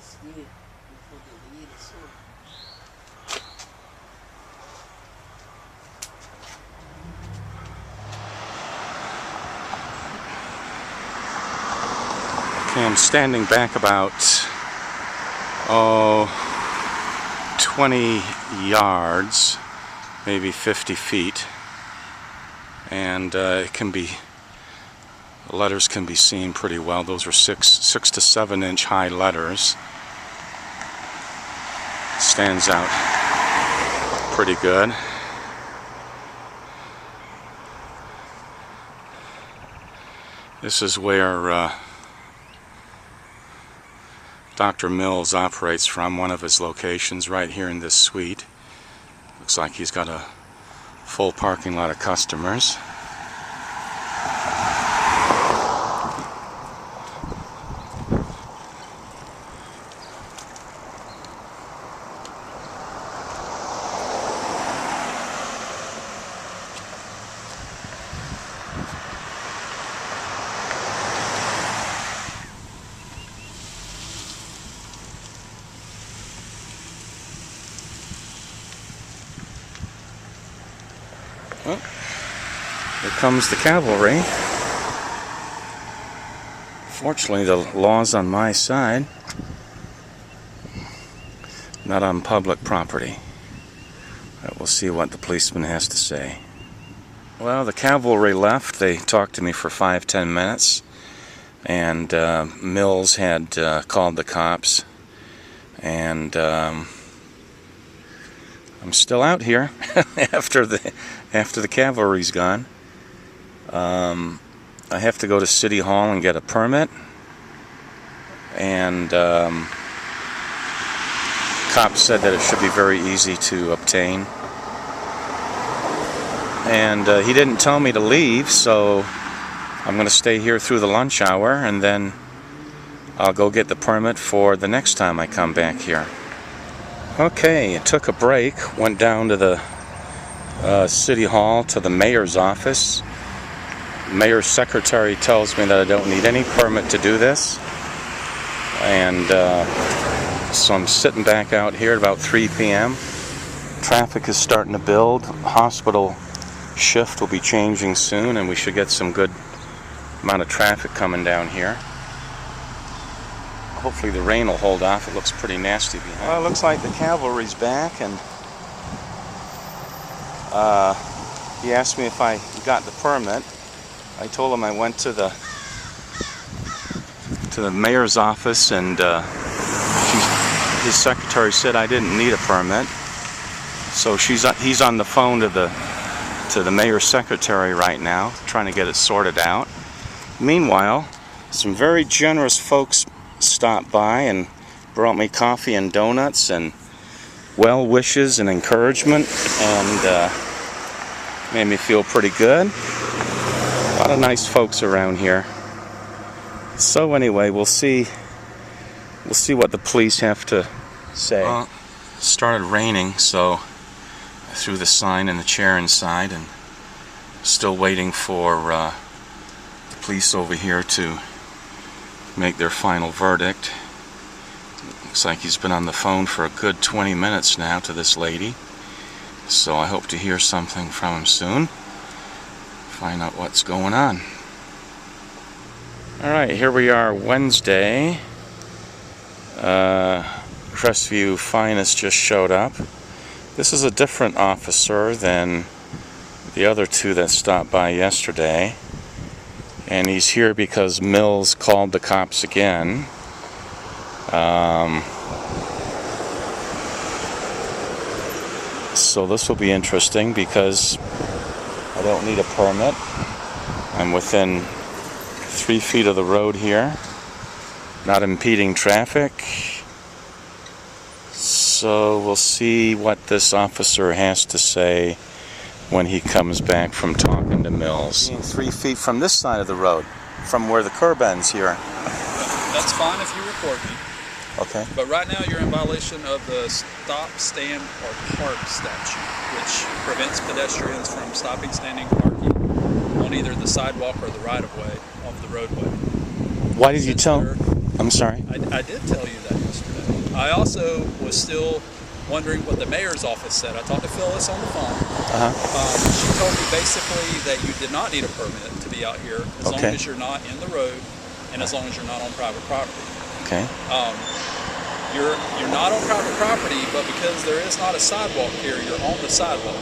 Okay, I'm standing back about 20 yards, maybe 50 feet, and it can be, the letters can be seen pretty well. Those are 6 to 7 inch high letters. Stands out pretty good. This is where Dr. Mills operates from, one of his locations right here in this suite. Looks like he's got a full parking lot of customers. Well, here comes the cavalry. Fortunately, the law's on my side, not on public property. But we'll see what the policeman has to say. Well, the cavalry left. They talked to me for 5-10 minutes, and Mills had called the cops, and I'm still out here after the cavalry's gone. I have to go to City Hall and get a permit, and cops said that it should be very easy to obtain. And he didn't tell me to leave, so I'm going to stay here through the lunch hour, and then I'll go get the permit for the next time I come back here. Okay, I took a break, went down to the City Hall, to the mayor's office. The mayor's secretary tells me that I don't need any permit to do this. And so I'm sitting back out here at about 3 p.m. Traffic is starting to build. Hospital shift will be changing soon, and we should get some good amount of traffic coming down here. Hopefully the rain will hold off. It looks pretty nasty behind. Well, it looks like the cavalry's back, and he asked me if I got the permit. I told him I went to the mayor's office, and his secretary said I didn't need a permit. So he's on the phone to the mayor's secretary right now, trying to get it sorted out. Meanwhile, some very generous folks stopped by and brought me coffee and donuts and well wishes and encouragement, and made me feel pretty good. A lot of nice folks around here. So anyway, we'll see what the police have to say. Well, it started raining, so I threw the sign and the chair inside, and still waiting for the police over here to make their final verdict. Looks like he's been on the phone for a good 20 minutes now to this lady, so I hope to hear something from him soon, find out what's going on. Alright, here we are, Wednesday. Crestview Finest just showed up. This is a different officer than the other two that stopped by yesterday. And he's here because Mills called the cops again. So this will be interesting because I don't need a permit. I'm within 3 feet of the road here, not impeding traffic. So we'll see what this officer has to say when he comes back from talking to Mills. 3 feet from this side of the road, from where the curb ends here. That's fine if you record me. Okay. But right now you're in violation of the stop, stand, or park statute, which prevents pedestrians from stopping, standing, parking on either the sidewalk or the right-of-way of the roadway. Why did you tell? I'm sorry. I did tell you that yesterday. I also was still wondering what the mayor's office said. I talked to Phyllis on the phone. She told me basically that you did not need a permit to be out here as long as you're not in the road and as long as you're not on private property. Okay. You're not on private property, but because there is not a sidewalk here, you're on the sidewalk.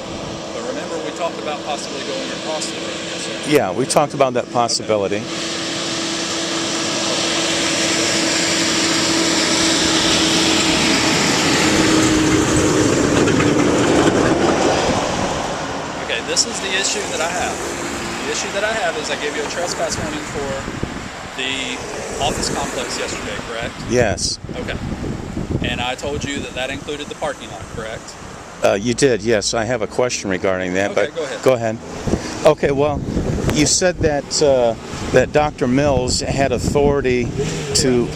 But remember, we talked about possibly going across the road. Yes, sir. Yeah, we talked about that possibility. Okay, this is the issue that I have. The issue that I have is I gave you a trespass warning for the office complex yesterday, correct? Yes. Okay. And I told you that that included the parking lot, correct? You did, yes. I have a question regarding that. Okay, but go ahead. Okay, well, you said that that Dr. Mills had authority to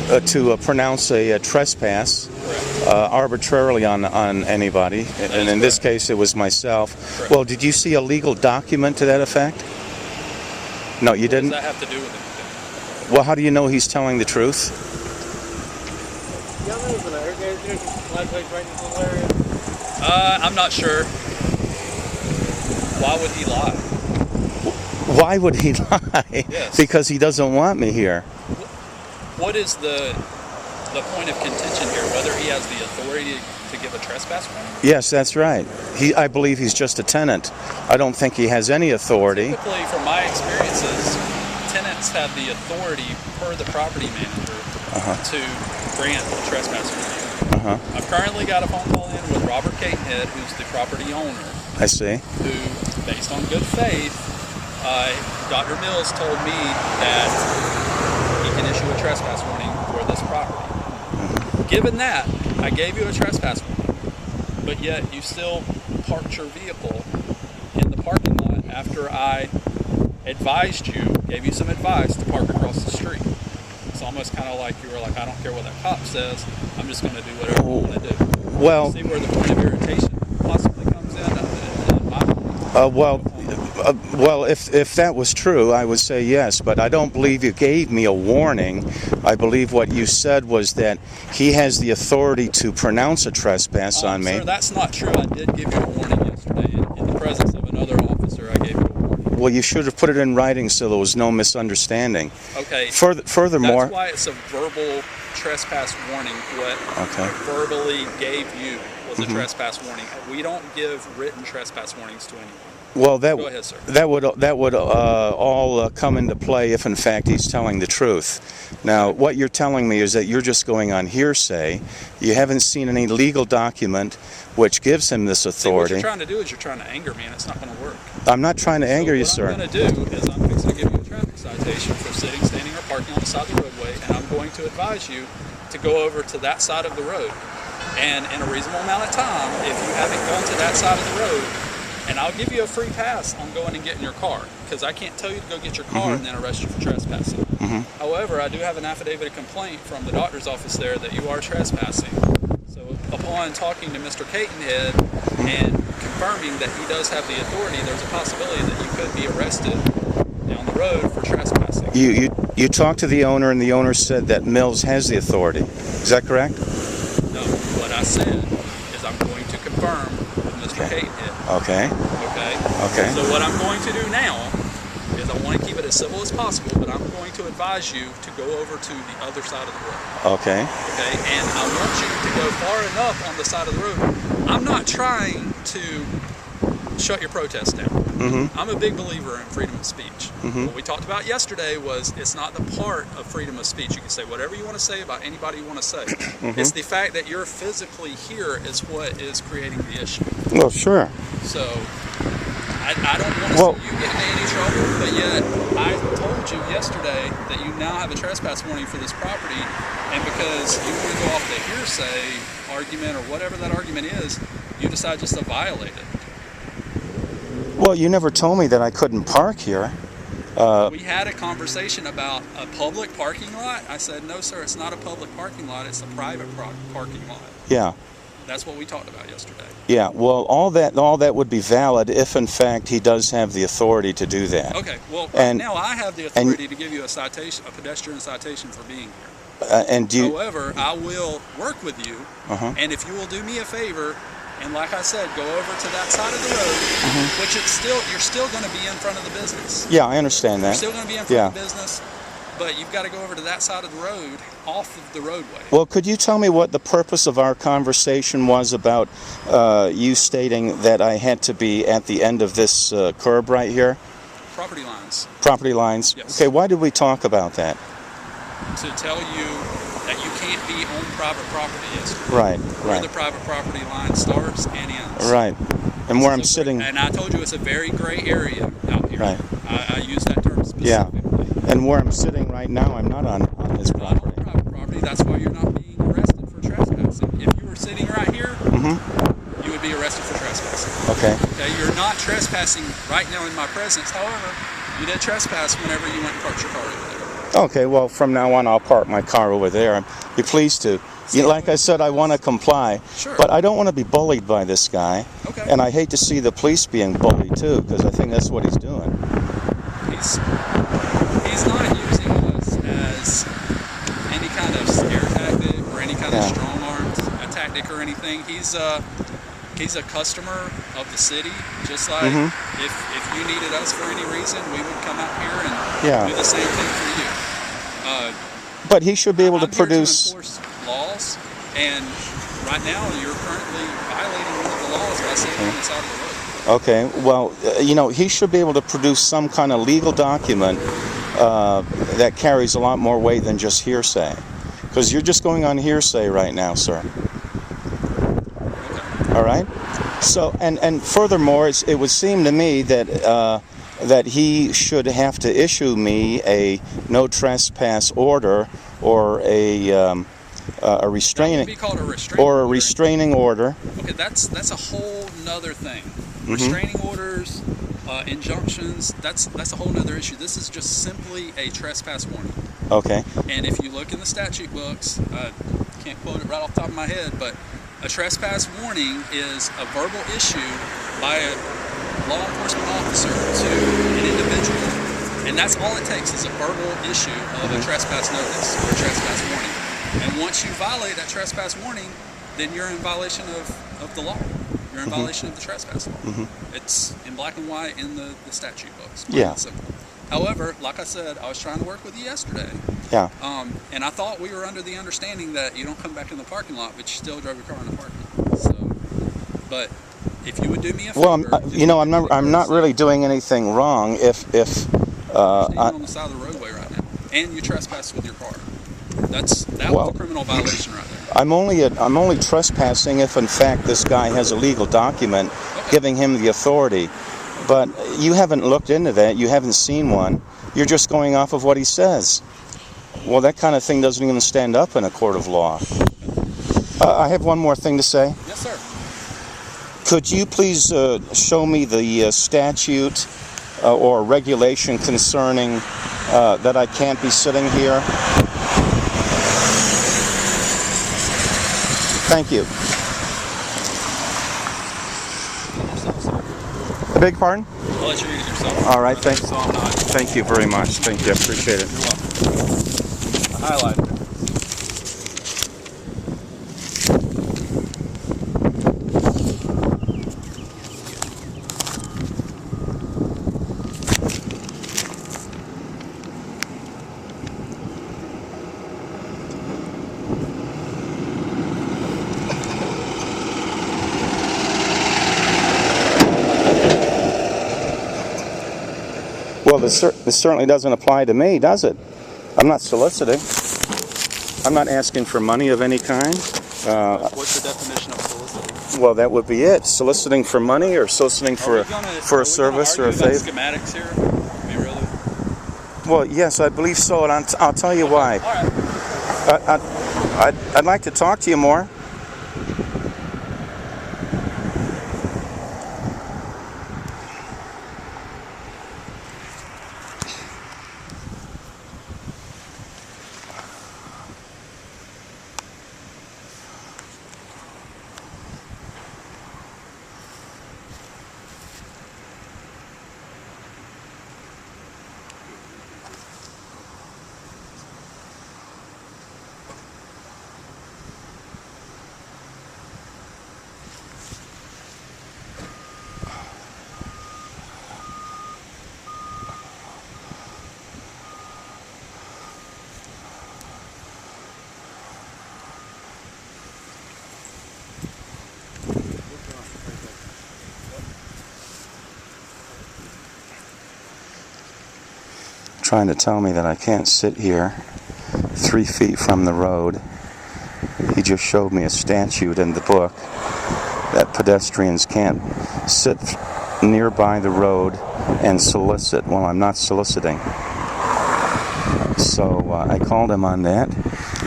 pronounce a trespass arbitrarily on anybody, and in this case, it was myself. Correct. Well, did you see a legal document to that effect? No, you didn't? What does that have to do with anything? Well, how do you know he's telling the truth? I'm not sure. Why would he lie? Why would he lie? Yes. Because he doesn't want me here. What is the point of contention here? Whether he has the authority to give a trespass warning? Yes, that's right. I believe he's just a tenant. I don't think he has any authority. Typically, from my experiences, tenants have the authority per the property manager to grant a trespass warning. I've currently got a phone call in with Robert Catenhead, who's the property owner, I see. who, based on good faith, Dr. Mills told me that he can issue a trespass warning for this property. Given that, I gave you a trespass warning, but yet you still parked your vehicle in the parking lot after I advised you, gave you some advice to park across the street. It's almost kind of like you were like, I don't care what that cop says, I'm just going to do whatever I want to do. Well, See where the point of irritation possibly comes in my mind. well, if that was true, I would say yes, but I don't believe you gave me a warning. I believe what you said was that he has the authority to pronounce a trespass on me. Sir, that's not true. I did give you a warning yesterday in the presence of another officer. I gave you a warning. Well, you should have put it in writing so there was no misunderstanding. Okay. Furthermore, that's why it's a verbal trespass warning. What I verbally gave you was a trespass warning. We don't give written trespass warnings to anyone. well, Go ahead, sir. that would all come into play if, in fact, he's telling the truth. Now, what you're telling me is that you're just going on hearsay. You haven't seen any legal document which gives him this See, what authority. you're trying to do is you're trying to anger me, and it's not going to work. I'm not trying to anger you, sir. What I'm going to do is I'm fixing to give you a traffic citation for sitting, standing, or parking on the side of the roadway, and I'm going to advise you to go over to that side of the road. And in a reasonable amount of time, if you haven't gone to that side of the road, and I'll give you a free pass on going and getting your car, because I can't tell you to go get your car and then arrest you for trespassing. However, I do have an affidavit of complaint from the doctor's office there that you are trespassing. So upon talking to Mr. Catenhead and confirming that he does have the authority, there's a possibility that you could be arrested down the road for trespassing. You talked to the owner, and the owner said that Mills has the authority. Is that correct? No, what I said is I'm going to confirm with Mr. Catenhead. Okay. Okay? So what I'm going to do now is I want to keep it as civil as possible, but I'm going to advise you to go over to the other side of the road. Okay. Okay? And I want you to go far enough on the side of the road. I'm not trying to shut your protest down. I'm a big believer in freedom of speech. What we talked about yesterday was it's not the part of freedom of speech. You can say whatever you want to say about anybody you want to say. It's the fact that you're physically here is what is creating the issue. Well, sure. So I don't want to see you get into any trouble, but yet I told you yesterday that you now have a trespass warning for this property, and because you want to go off the hearsay argument or whatever that argument is, you decide just to violate it. Well, you never told me that I couldn't park here. We had a conversation about a public parking lot. I said, no, sir, it's not a public parking lot. It's a private parking lot. Yeah. That's what we talked about yesterday. Yeah. Well, all that would be valid if, in fact, he does have the authority to do that. Okay. Well, And- now I have the authority to give you a citation, a pedestrian citation for being here. And do you... However, I will work with you, and if you will do me a favor, and like I said, go over to that side of the road, which you're still going to be in front of the business. Yeah, I understand that. You're still going to be in front of the business, but you've got to go over to that side of the road, off of the roadway. Well, could you tell me what the purpose of our conversation was about you stating that I had to be at the end of this curb right here? Property lines. Property lines? Yes. Okay, why did we talk about that? To tell you that you can't be on private property. Yes. Right, Where right. the private property line starts and ends. Right. And where I'm sitting... And I told you it's a very gray area out here. Right. I use that term specifically. Yeah. And where I'm sitting right now, I'm not on his Not on property. private property. That's why you're not being arrested for trespassing. If you were sitting right here, you would be arrested for trespassing. Okay. Okay. You're not trespassing right now in my presence. However, you did trespass whenever you went and parked your car over there. Okay, well, from now on, I'll park my car over there. I'd be pleased to. Like I said, I want to comply. Sure. But I don't want to be bullied by this guy. Okay. And I hate to see the police being bullied, too, because I think that's what he's doing. He's not using us as any kind of scare tactic or any kind of strong arm tactic or anything. He's a customer of the city, just like if you needed us for any reason, we would come out here and do the same thing for you. But he should be able to I'm here produce... to enforce laws, and right now you're currently violating one of the laws by sitting on the side of the road. Okay, well, he should be able to produce some kind of legal document that carries a lot more weight than just hearsay. Because you're just going on hearsay right now, sir. Okay. All right? So, and furthermore, it would seem to me that he should have to issue me a no trespass order or a restraining... That would be called a restraining or a order. restraining order. Okay, that's a whole nother thing. Restraining orders, injunctions, that's a whole nother issue. This is just simply a trespass warning. Okay. And if you look in the statute books, I can't quote it right off the top of my head, but a trespass warning is a verbal issue by a law enforcement officer to an individual. And that's all it takes is a verbal issue of a trespass notice or a trespass warning. And once you violate that trespass warning, then you're in violation of the law. You're in violation of the trespass law. It's in black and white in the statute books. Yeah. Simple. However, like I said, I was trying to work with you yesterday. Yeah. And I thought we were under the understanding that you don't come back in the parking lot, but you still drove your car in the parking lot. So, but if you would do me a favor, I'm not really doing anything wrong if standing on the side of the roadway right now, and you trespass with your car. That was a criminal violation right there. I'm only trespassing if in fact this guy has a legal document giving him the authority. But you haven't looked into that. You haven't seen one. You're just going off of what he says. Well, that kind of thing doesn't even stand up in a court of law. I have one more thing to say. Yes, sir. Could you please show me the statute or regulation concerning that I can't be sitting here? Thank you. I beg your pardon? I'll let you read it yourself. All right, thanks. So I'm not. Thank you very much. Thank you. I appreciate it. You're welcome. I highlighted it. Well, this certainly doesn't apply to me, does it? I'm not soliciting. I'm not asking for money of any kind. What's the definition of soliciting? Well, that would be it. Soliciting for money or soliciting for a service or a favor. Schematics here? I mean, really? Well, yes, I believe so, and I'll tell you why. All right. I'd like to talk to you more. trying to tell me that I can't sit here 3 feet from the road. He just showed me a statute in the book that pedestrians can't sit nearby the road and solicit. Well, I'm not soliciting. So I called him on that.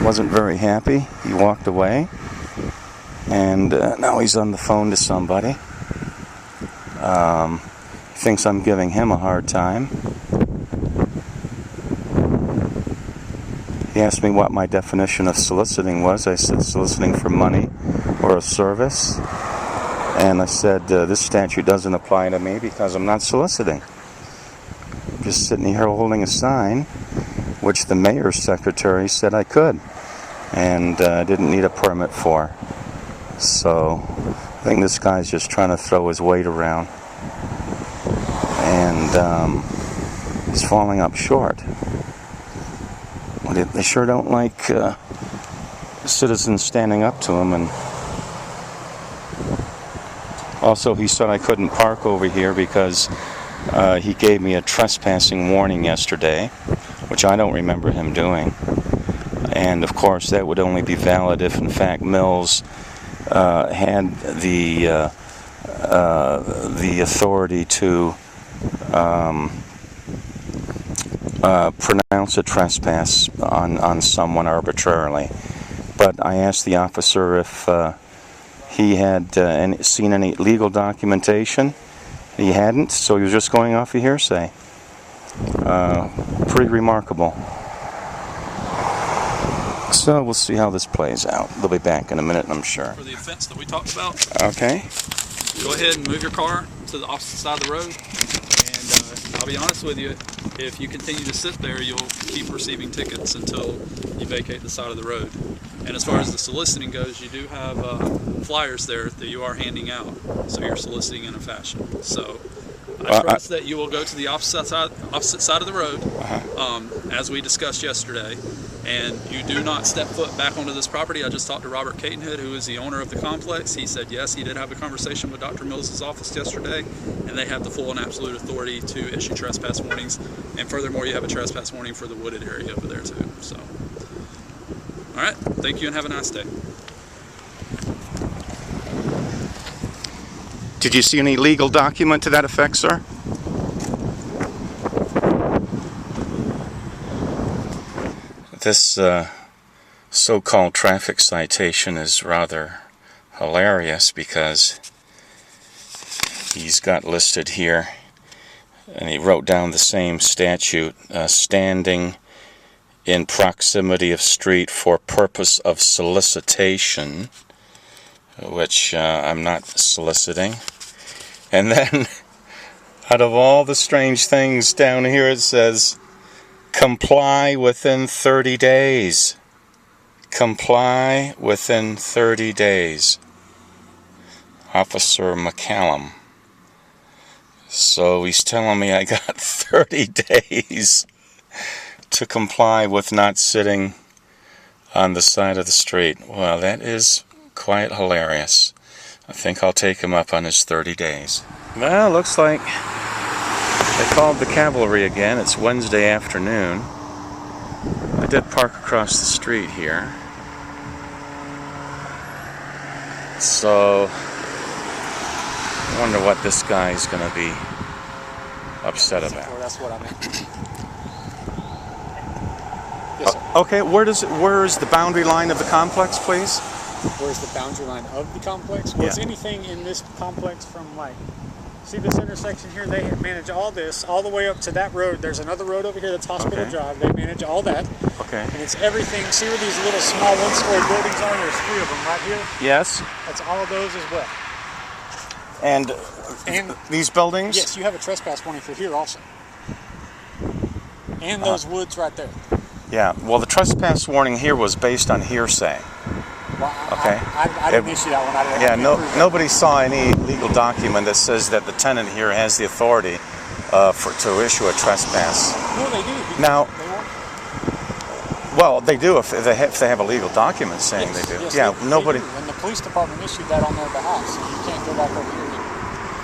Wasn't very happy. He walked away. And now he's on the phone to somebody. Thinks I'm giving him a hard time. He asked me what my definition of soliciting was. I said soliciting for money or a service. And I said this statute doesn't apply to me because I'm not soliciting. I'm just sitting here holding a sign, which the mayor's secretary said I could, and didn't need a permit for. So I think this guy's just trying to throw his weight around, and he's falling up short. They sure don't like citizens standing up to him. And also, he said I couldn't park over here because he gave me a trespassing warning yesterday, which I don't remember him doing. And of course, that would only be valid if, in fact, Mills had the authority to pronounce a trespass on someone arbitrarily. But I asked the officer if he had seen any legal documentation. He hadn't, so he was just going off of hearsay. Pretty remarkable. So we'll see how this plays out. They'll be back in a minute, I'm sure. For the offense that we talked about, Okay. go ahead and move your car to the opposite side of the road. And I'll be honest with you, if you continue to sit there, you'll keep receiving tickets until you vacate the side of the road. And as far as the soliciting goes, you do have flyers there that you are handing out, so you're soliciting in a fashion. So I trust that you will go to the opposite side of the road, as we discussed yesterday, and you do not step foot back onto this property. I just talked to Robert Catenhood, who is the owner of the complex. He said yes, he did have a conversation with Dr. Mills' office yesterday, and they have the full and absolute authority to issue trespass warnings. And furthermore, you have a trespass warning for the wooded area over there too. So, all right, thank you and have a nice day. Did you see any legal document to that effect, sir? This so-called traffic citation is rather hilarious because he's got listed here, and he wrote down the same statute, standing in proximity of street for purpose of solicitation, which I'm not soliciting. And then, out of all the strange things down here, it says, comply within 30 days. Comply within 30 days. Officer McCallum. So he's telling me I got 30 days to comply with not sitting on the side of the street. Well, that is quite hilarious. I think I'll take him up on his 30 days. Well, looks like they called the cavalry again. It's Wednesday afternoon. I did park across the street here. So, I wonder what this guy's going to be upset about. That's what I meant. Okay, where is the boundary line of the complex, please? Where's the boundary line of the complex? Well, it's anything in this complex from, like, see this intersection here? They manage all this, all the way up to that road. There's another road over here that's Hospital Drive. They manage all that. Okay. And it's everything. See where these little small one-story buildings are? There's 3 of them right here. Yes. That's all of those as well. And these buildings? Yes, you have a trespass warning for here also. And those woods right there. Yeah, well, the trespass warning here was based on hearsay. Well, Okay. I didn't issue that one. Nobody saw any legal document that says that the tenant here has the authority to issue a trespass. No, they do. Now, They won't. well, they do if they have a legal document saying Yes, they do. yes, Yeah, they nobody. do. And the police department issued that on their behalf, so you can't go back over here.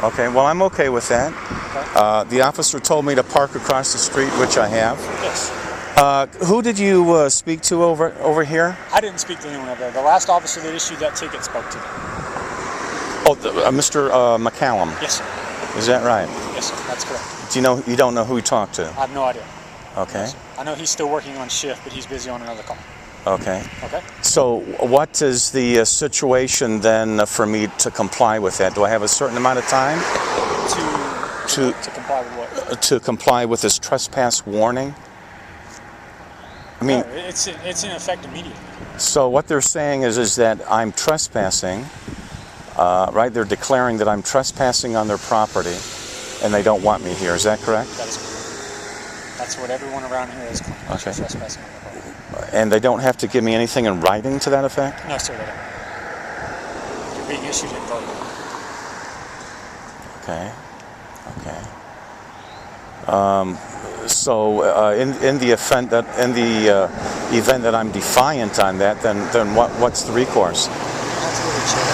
Okay, well, I'm okay with that. Okay. The officer told me to park across the street, which I have. Yes. Who did you speak to over here? I didn't speak to anyone over there. The last officer that issued that ticket spoke to them. Oh, Mr. McCallum. Yes, sir. Is that right? Yes, sir. That's correct. You don't know who he talked to? I have no idea. Okay. I know he's still working on shift, but he's busy on another call. Okay. Okay. So what is the situation then for me to comply with that? Do I have a certain amount of time To comply with what? to comply with this trespass warning? I mean, No, it's in effect immediately. so what they're saying is that I'm trespassing, right? They're declaring that I'm trespassing on their property, and they don't want me here. Is that correct? That is correct. That's what everyone around here is claiming. Okay. Trespassing on the property. And they don't have to give me anything in writing to that effect? No, sir, they don't. You're being issued it verbally. Okay. Okay. So in the event that I'm defiant on that, then what's the recourse? That's really chill.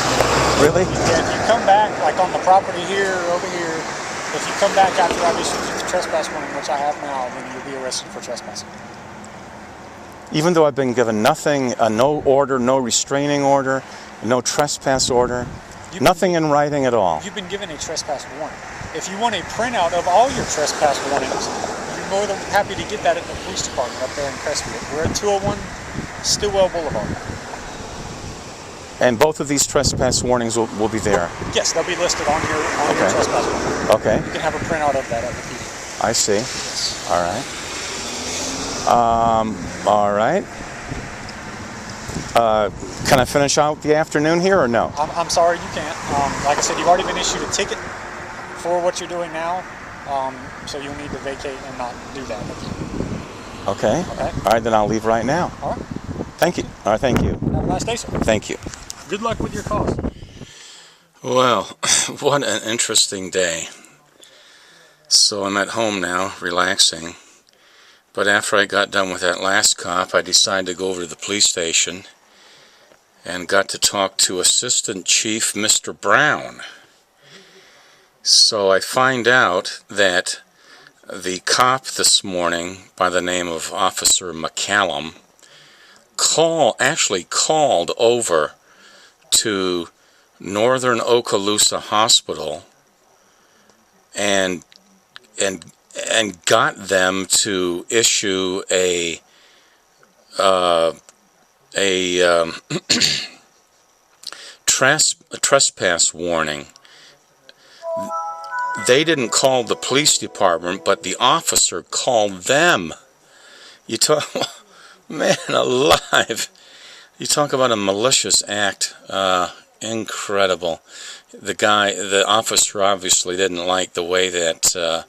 Really? Yeah, if you come back, like on the property here or over here, if you come back after I've issued you the trespass warning, which I have now, then you'll be arrested for trespassing. Even though I've been given nothing, no order, no restraining order, no trespass order, nothing in writing at all. You've been given a trespass warning. If you want a printout of all your trespass warnings, you're more than happy to get that at the police department up there in Crestwood. We're at 201 Stillwell Boulevard. And both of these trespass warnings will be there. Yes, they'll be listed on your trespass warning. Okay, You can have a printout of that at the PD. I see. Yes. All right. All right. Can I finish out the afternoon here or no? I'm sorry you can't. Like I said, you've already been issued a ticket for what you're doing now, so you'll need to vacate and not do that. Okay. Okay. All right, then I'll leave right now. All right. Thank you. All right, thank you. Have a nice day, sir. Thank you. Good luck with your cause. Well, what an interesting day. So I'm at home now, relaxing. But after I got done with that last cop, I decided to go over to the police station and got to talk to Assistant Chief Mr. Brown. So I find out that the cop this morning by the name of Officer McCallum actually called over to Northern Okaloosa Hospital and got them to issue a trespass warning. They didn't call the police department, but the officer called them. You talk, man alive. You talk about a malicious act. Incredible. The officer obviously didn't like the way that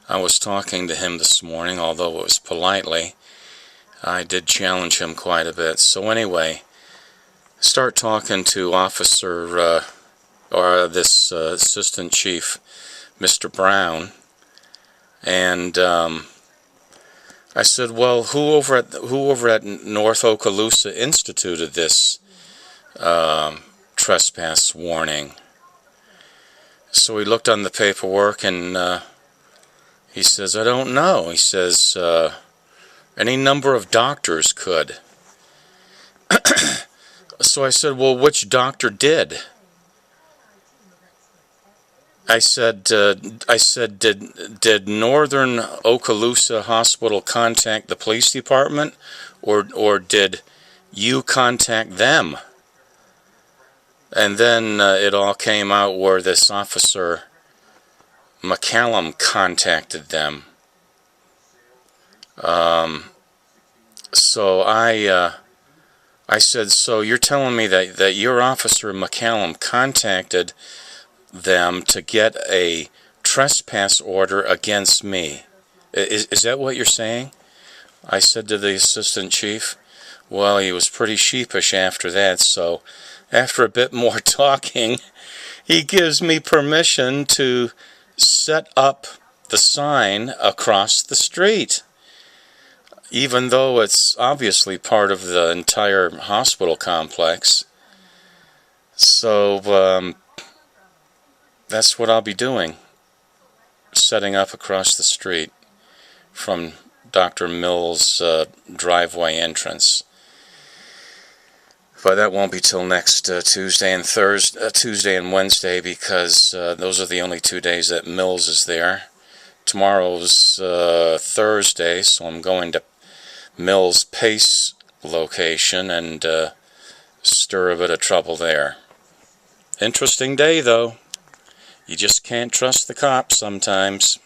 I was talking to him this morning, although it was politely. I did challenge him quite a bit. So anyway, start talking to Officer, or this Assistant Chief, Mr. Brown, and I said, well, who over at North Okaloosa instituted this trespass warning? So he looked on the paperwork and he says, I don't know. He says, any number of doctors could. So I said, well, which doctor did? I said, did Northern Okaloosa Hospital contact the police department, or did you contact them? And then it all came out where this Officer McCallum contacted them. So I said, so you're telling me that your Officer McCallum contacted them to get a trespass order against me? Is that what you're saying? I said to the Assistant Chief. Well, he was pretty sheepish after that, so after a bit more talking, he gives me permission to set up the sign across the street, even though it's obviously part of the entire hospital complex. So that's what I'll be doing. setting up across the street from Dr. Mills' driveway entrance. But that won't be till next Tuesday and Wednesday, because those are the only 2 days that Mills is there. Tomorrow's Thursday, so I'm going to Mills' Pace location and stir a bit of trouble there. Interesting day, though. You just can't trust the cops sometimes.